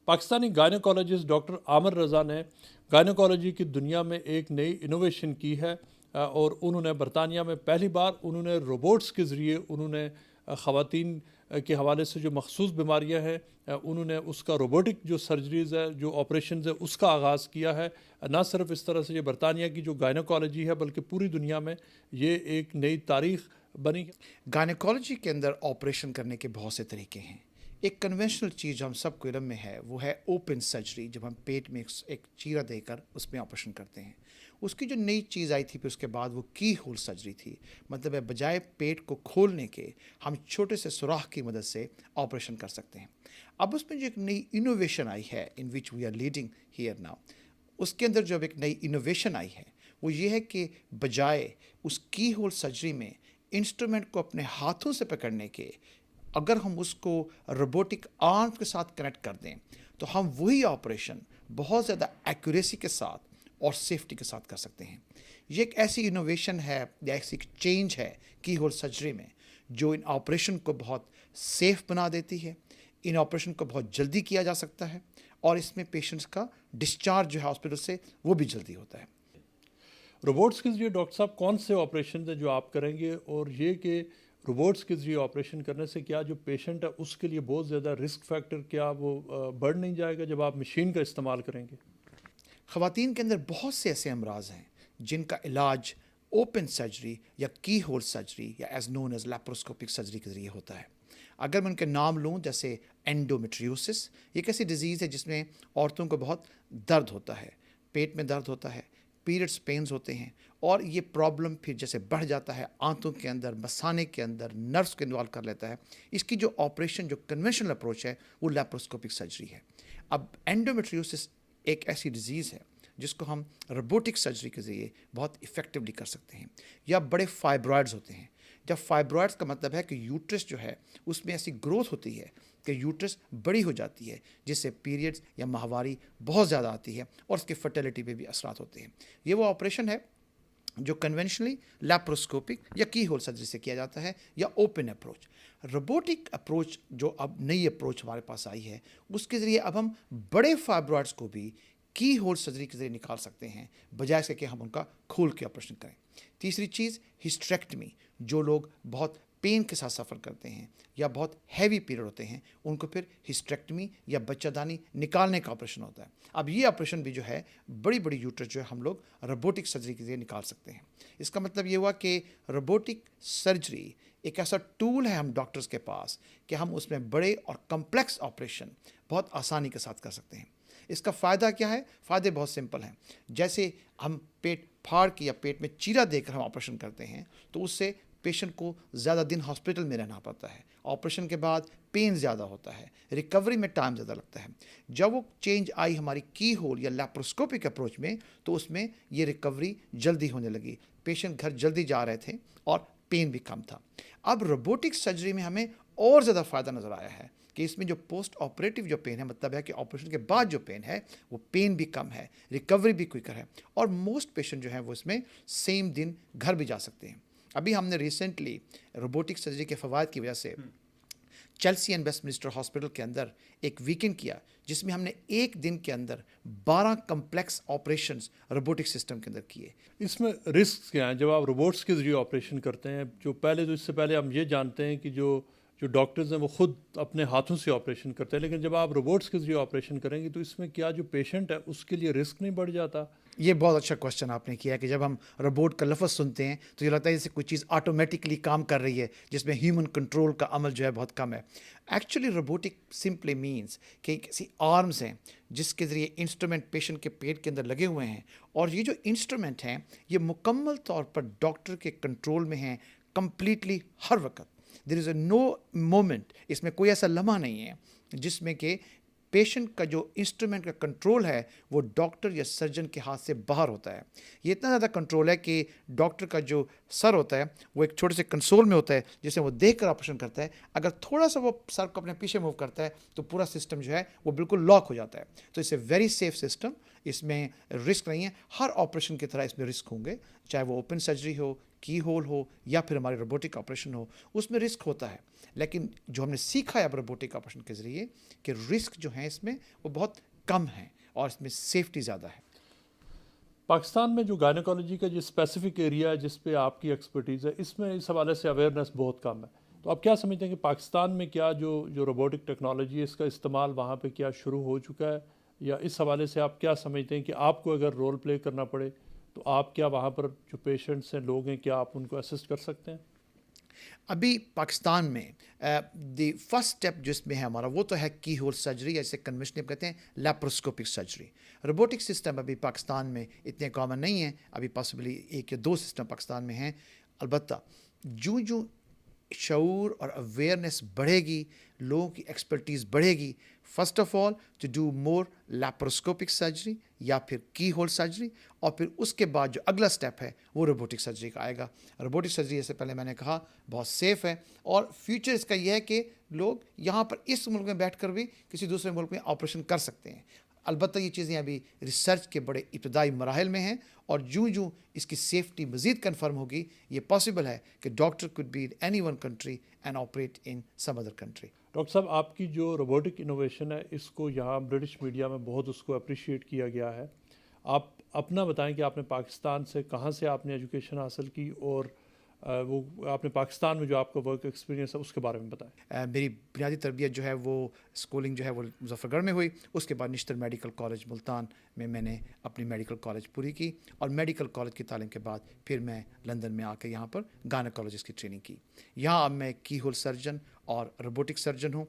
Pakistani gynaecologist doctor عامر رضا نے گائنیکالوجی کی دنیا میں ایک نئی انوویشن کی ہے، اور انہوں نے برطانیہ میں پہلی بار انہوں نے روبوٹس کے ذریعے انہوں نے خواتین کے حوالے سے جو مخصوص بیماریاں ہیں انہوں نے اس کا روبوٹک جو سرجریز ہے، جو آپریشنز ہے، اس کا آغاز کیا ہے۔ نہ صرف اس طرح سے یہ برطانیہ کی جو گائنیکالوجی ہے بلکہ پوری دنیا میں یہ ایک نئی تاریخ بنی۔ گائنیکالوجی کے اندر آپریشن کرنے کے بہت سے طریقے ہیں۔ ایک کنونشنل چیز جو ہم سب کو علم میں ہے وہ ہے اوپن سرجری، جب ہم پیٹ میں ایک چیرا دے کر اس میں آپریشن کرتے ہیں۔ اس کی جو نئی چیز آئی تھی پھر اس کے بعد وہ کی ہول سرجری تھی، مطلب ہے بجائے پیٹ کو کھولنے کے ہم چھوٹے سے سوراخ کی مدد سے آپریشن کر سکتے ہیں۔ اب اس میں جو ایک نئی انوویشن آئی ہے ان وچ we are leading here now, اس کے اندر جو اب ایک نئی انوویشن آئی ہے وہ یہ ہے کہ بجائے اس کی ہول سرجری میں انسٹرومنٹ کو اپنے ہاتھوں سے پکڑنے کے، اگر ہم اس کو روبوٹک آرم کے ساتھ کنیکٹ کر دیں تو ہم وہی آپریشن بہت زیادہ ایکوریسی کے ساتھ اور سیفٹی کے ساتھ کر سکتے ہیں۔ یہ ایک ایسی انوویشن ہے یا ایسی چینج ہے کی ہول سرجری میں جو ان آپریشن کو بہت سیف بنا دیتی ہے، ان آپریشن کو بہت جلدی کیا جا سکتا ہے، اور اس میں پیشنٹس کا ڈسچارج جو ہے ہاسپٹل سے وہ بھی جلدی ہوتا ہے۔ روبوٹس کے ذریعے ڈاکٹر صاحب کون سے آپریشن ہیں جو آپ کریں گے، اور یہ کہ روبوٹس کے ذریعے آپریشن کرنے سے کیا جو پیشنٹ ہے اس کے لیے بہت زیادہ رسک فیکٹر کیا وہ بڑھ نہیں جائے گا جب آپ مشین کا استعمال کریں گے؟ خواتین کے اندر بہت سے ایسے امراض ہیں جن کا علاج اوپن سرجری یا کی ہول سرجری یا as known as laparoscopic surgery کے ذریعے ہوتا ہے۔ اگر میں ان کے نام لوں، جیسے اینڈومیٹریوسس، یہ ایک ایسی ڈیزیز ہے جس میں عورتوں کو بہت درد ہوتا ہے، پیٹ میں درد ہوتا ہے، پیریڈس پینز ہوتے ہیں، اور یہ پرابلم پھر جیسے بڑھ جاتا ہے آنتوں کے اندر، مثانے کے اندر، نروز کو انوالو کر لیتا ہے۔ اس کی جو آپریشن جو کنونشنل اپروچ ہے وہ لیپروسکوپک سرجری ہے۔ اب اینڈومیٹریوسس ایک ایسی ڈیزیز ہے جس کو ہم روبوٹک سرجری کے ذریعے بہت افیکٹولی کر سکتے ہیں۔ یا بڑے فائبرائڈز ہوتے ہیں، جب فائبرائڈز کا مطلب ہے کہ یوٹرس جو ہے اس میں ایسی گروتھ ہوتی ہے کہ یوٹرس بڑی ہو جاتی ہے، جس سے پیریڈز یا ماہواری بہت زیادہ آتی ہے اور اس کی فرٹیلیٹی پہ بھی اثرات ہوتے ہیں۔ یہ وہ آپریشن ہے جو کنونشنلی لیپروسکوپک یا کی ہول سرجری سے کیا جاتا ہے، یا اوپن اپروچ۔ روبوٹک اپروچ جو اب نئی اپروچ ہمارے پاس آئی ہے، اس کے ذریعے اب ہم بڑے فائبرائڈس کو بھی کی ہول سرجری کے ذریعے نکال سکتے ہیں، بجائے اس کے کہ ہم ان کا کھول کے آپریشن کریں۔ تیسری چیز ہسٹریکٹمی، جو لوگ بہت پین کے ساتھ سفر کرتے ہیں یا بہت ہیوی پیریڈ ہوتے ہیں ان کو پھر ہسٹریکٹمی یا بچہ دانی نکالنے کا آپریشن ہوتا ہے۔ اب یہ آپریشن بھی جو ہے بڑی بڑی یوٹرس جو ہے ہم لوگ روبوٹک سرجری کے ذریعے نکال سکتے ہیں۔ اس کا مطلب یہ ہوا کہ روبوٹک سرجری ایک ایسا ٹول ہے ہم ڈاکٹرز کے پاس کہ ہم اس میں بڑے اور کمپلیکس آپریشن بہت آسانی کے ساتھ کر سکتے ہیں۔ اس کا فائدہ کیا ہے؟ فائدے بہت سمپل ہیں۔ جیسے ہم پیٹ پھاڑ کے یا پیٹ میں چیرا دے کر ہم آپریشن کرتے ہیں تو اس سے پیشنٹ کو زیادہ دن ہاسپٹل میں رہنا پڑتا ہے، آپریشن کے بعد پین زیادہ ہوتا ہے، ریکوری میں ٹائم زیادہ لگتا ہے۔ جب وہ چینج آئی ہماری کی ہول یا لیپروسکوپک اپروچ میں تو اس میں یہ ریکوری جلدی ہونے لگی، پیشنٹ گھر جلدی جا رہے تھے اور پین بھی کم تھا۔ اب روبوٹک سرجری میں ہمیں اور زیادہ فائدہ نظر آیا ہے کہ اس میں جو پوسٹ آپریٹو جو پین ہے، مطلب ہے کہ آپریشن کے بعد جو پین ہے وہ پین بھی کم ہے، ریکوری بھی کوئکر ہے، اور موسٹ پیشنٹ جو ہیں وہ اس میں سیم دن گھر بھی جا سکتے ہیں۔ ابھی ہم نے ریسنٹلی روبوٹک سرجری کے فوائد کی وجہ سے Chelsea and Westminster hospital کے اندر ایک ویکینڈ کیا جس میں ہم نے ایک دن کے اندر 12 کمپلیکس آپریشنز روبوٹک سسٹم کے اندر کیے۔ اس میں رسک کیا ہیں جب آپ روبوٹس کے ذریعے آپریشن کرتے ہیں؟ جو پہلے تو اس سے پہلے ہم یہ جانتے ہیں کہ جو ڈاکٹرز ہیں وہ خود اپنے ہاتھوں سے آپریشن کرتے ہیں، لیکن جب آپ روبوٹس کے ذریعے آپریشن کریں گے تو اس میں کیا جو پیشنٹ ہے اس کے لیے رسک نہیں بڑھ جاتا؟ یہ بہت اچھا کوشچن آپ نے کیا کہ جب ہم روبوٹ کا لفظ سنتے ہیں تو یہ لگتا ہے جیسے کوئی چیز آٹومیٹکلی کام کر رہی ہے جس میں ہیومن کنٹرول کا عمل جو ہے بہت کم ہے۔ ایکچولی روبوٹک سمپلی مینس کہ کسی آرمز ہیں جس کے ذریعے انسٹرومنٹ پیشنٹ کے پیٹ کے اندر لگے ہوئے ہیں، اور یہ جو انسٹرومنٹ ہیں یہ مکمل طور پر ڈاکٹر کے کنٹرول میں ہیں کمپلیٹلی ہر وقت۔ دیر از اے نو مومنٹ، اس میں کوئی ایسا لمحہ نہیں ہے جس میں کہ پیشنٹ کا جو انسٹرومنٹ کا کنٹرول ہے وہ ڈاکٹر یا سرجن کے ہاتھ سے باہر ہوتا ہے۔ یہ اتنا زیادہ کنٹرول ہے کہ ڈاکٹر کا جو سر ہوتا ہے وہ ایک چھوٹے سے کنسول میں ہوتا ہے جسے وہ دیکھ کر آپریشن کرتا ہے، اگر تھوڑا سا وہ سر کو اپنے پیچھے موو کرتا ہے تو پورا سسٹم جو ہے وہ بالکل لاک ہو جاتا ہے۔ تو اس اے ویری سیف سسٹم، اس میں رسک نہیں ہے۔ ہر آپریشن کی طرح اس میں رسک ہوں گے، چاہے وہ اوپن سرجری ہو، کی ہول ہو، یا پھر ہماری روبوٹک آپریشن ہو، اس میں رسک ہوتا ہے۔ لیکن جو ہم نے سیکھا ہے اب روبوٹک آپریشن کے ذریعے کہ رسک جو ہیں اس میں وہ بہت کم ہیں اور اس میں سیفٹی زیادہ ہے. پاکستان میں جو گائنیکالوجی کا جو اسپیسیفک ایریا ہے جس پہ آپ کی ایکسپرٹیز ہے، اس میں اس حوالے سے اویئرنیس بہت کم ہے. تو آپ کیا سمجھتے ہیں کہ پاکستان میں کیا جو روبوٹک ٹیکنالوجی ہے اس کا استعمال وہاں پہ کیا شروع ہو چکا ہے، یا اس حوالے سے آپ کیا سمجھتے ہیں کہ آپ کو اگر رول پلے کرنا پڑے تو آپ کیا وہاں پر جو پیشنٹس ہیں، لوگ ہیں، کیا آپ ان کو اسسٹ کر سکتے ہیں؟ ابھی پاکستان میں دی فرسٹ اسٹیپ جس میں ہے ہمارا وہ تو ہے کی ہول سرجری، جیسے کنوینشنل کہتے ہیں لیپروسکوپک سرجری. روبوٹک سسٹم ابھی پاکستان میں اتنے کامن نہیں ہیں، ابھی پاسبلی 1 یا 2 سسٹم پاکستان میں ہیں. البتہ جو شعور اور اویئرنیس بڑھے گی، لوگوں کی ایکسپرٹیز بڑھے گی، first of all to do more laparoscopic surgery یا پھر کی ہول سرجری، اور پھر اس کے بعد جو اگلا سٹیپ ہے وہ روبوٹک سرجری کا آئے گا. روبوٹک سرجری جیسے پہلے میں نے کہا بہت سیف ہے، اور فیوچر اس کا یہ ہے کہ لوگ یہاں پر اس ملک میں بیٹھ کر بھی کسی دوسرے ملک میں آپریشن کر سکتے ہیں. البتہ یہ چیزیں ابھی ریسرچ کے بڑے ابتدائی مراحل میں ہیں، اور جو اس کی سیفٹی مزید کنفرم ہوگی یہ پاسبل ہے کہ doctor could be in any one country and operate in some other country. Doctor صاحب، آپ کی جو روبوٹک انوویشن ہے اس کو یہاں برٹش میڈیا میں بہت اس کو اپریشیٹ کیا گیا ہے. آپ اپنا بتائیں کہ آپ نے پاکستان سے کہاں سے آپ نے ایجوکیشن حاصل کی، اور وہ آپ نے پاکستان میں جو آپ کا ورک ایکسپیرینس ہے اس کے بارے میں بتائیں. میری بنیادی تربیت جو ہے وہ اسکولنگ جو ہے وہ مظفر گڑھ میں ہوئی. اس کے بعد نشتر میڈیکل کالج ملتان میں نے اپنی میڈیکل کالج پوری کی، اور میڈیکل کالج کی تعلیم کے بعد پھر میں لندن میں آ کے یہاں پر گائنیکالوجسٹ کی ٹریننگ کی. یہاں اب میں کی ہول سرجن اور روبوٹک سرجن ہوں.